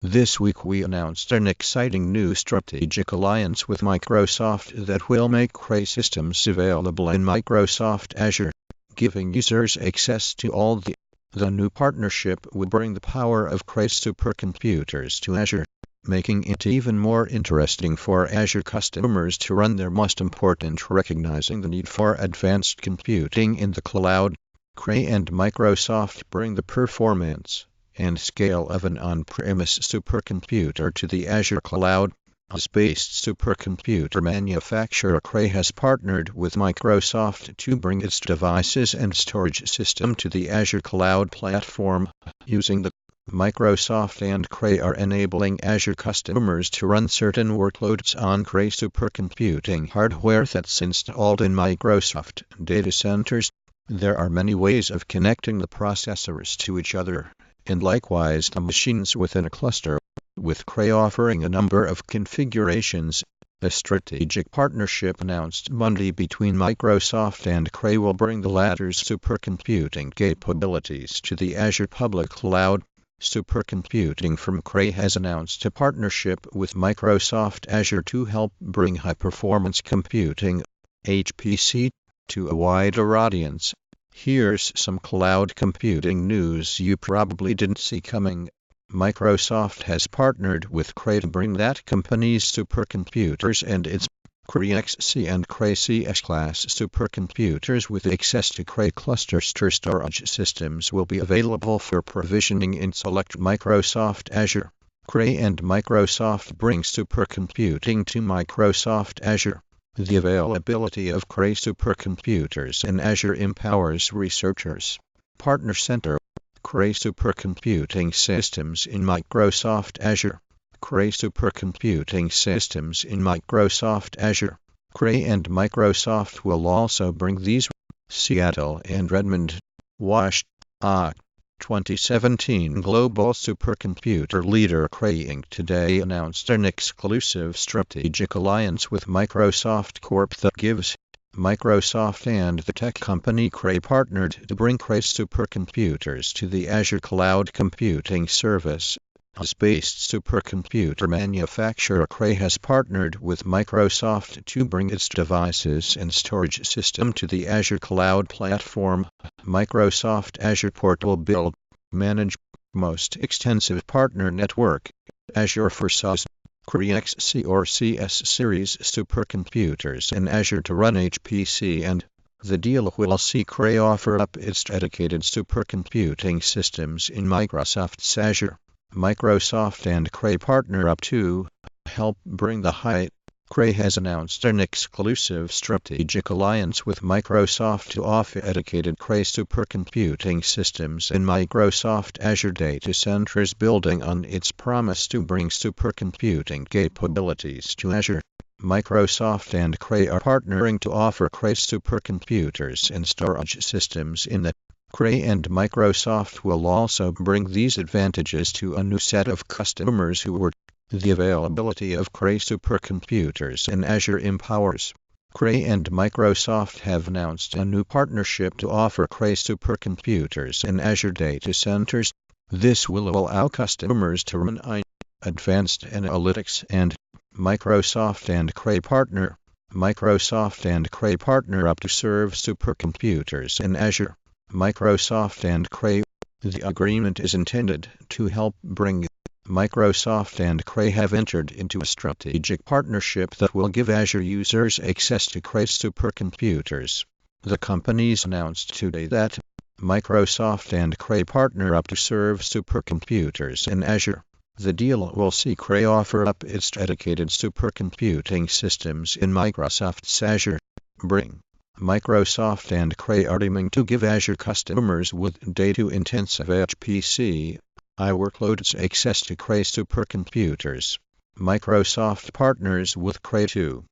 This week we announced an exciting new strategic alliance with Microsoft that will make Cray systems available in Microsoft Azure, giving users access to all the new partnership will bring the power of Cray supercomputers to Azure, making it even more interesting for Azure customers to run their most important, recognizing the need for advanced computing in the cloud. Cray and Microsoft bring the performance and scale of an on-premise supercomputer to the Azure Cloud. Azure-based supercomputer manufacturer Cray has partnered with Microsoft to bring its devices and storage system to the Azure Cloud platform. Using the Microsoft and Cray are enabling Azure customers to run certain workloads on Cray supercomputing hardware that's installed in Microsoft data centers. There are many ways of connecting the processors to each other, and likewise the machines within a cluster, with Cray offering a number of configurations. A strategic partnership announced Monday between Microsoft and Cray will bring the latter's supercomputing capabilities to the Azure public cloud. Supercomputing from Cray has announced a partnership with Microsoft Azure to help bring high-performance computing, HPC, to a wider audience. Here's some cloud computing news you probably didn't see coming. Microsoft has partnered with Cray to bring that company's supercomputers and its Cray XC and Cray CS class supercomputers with access to Cray ClusterStor storage systems will be available for provisioning in select Microsoft Azure. Cray and Microsoft bring supercomputing to Microsoft Azure. The availability of Cray supercomputers in Azure empowers researchers. Partner Center. Cray supercomputing systems in Microsoft Azure. Cray supercomputing systems in Microsoft Azure. Cray and Microsoft will also bring these. Seattle and Redmond. Wash. 2017 Global Supercomputer leader Cray Inc. today announced an exclusive strategic alliance with Microsoft Corp that gives Microsoft and the tech company Cray partnered to bring Cray supercomputers to the Azure Cloud Computing Service. Azure-based supercomputer manufacturer Cray has partnered with Microsoft to bring its devices and storage system to the Azure Cloud platform. Microsoft Azure Portal build, manage, most extensive partner network, Azure for SaaS, Cray XC or CS series supercomputers in Azure to run HPC, and the deal will see Cray offer up its dedicated supercomputing systems in Microsoft's Azure. Microsoft and Cray partner up to help bring the height. Cray has announced an exclusive strategic alliance with Microsoft to offer dedicated Cray supercomputing systems in Microsoft Azure data centers, building on its promise to bring supercomputing capabilities to Azure. Microsoft and Cray are partnering to offer Cray supercomputers and storage systems in the Cray and Microsoft will also bring these advantages to a new set of customers who were. The availability of Cray supercomputers in Azure empowers. Cray and Microsoft have announced a new partnership to offer Cray supercomputers in Azure data centers. This will allow customers to run advanced analytics, and Microsoft and Cray partner. Microsoft and Cray partner up to serve supercomputers in Azure. Microsoft and Cray. The agreement is intended to help bring. Microsoft and Cray have entered into a strategic partnership that will give Azure users access to Cray supercomputers. The companies announced today that Microsoft and Cray partner up to serve supercomputers in Azure. The deal will see Cray offer up its dedicated supercomputing systems in Microsoft's Azure. Bring. Microsoft and Cray are aiming to give Azure customers with data-intensive HPC workloads access to Cray supercomputers. Microsoft partners with Cray to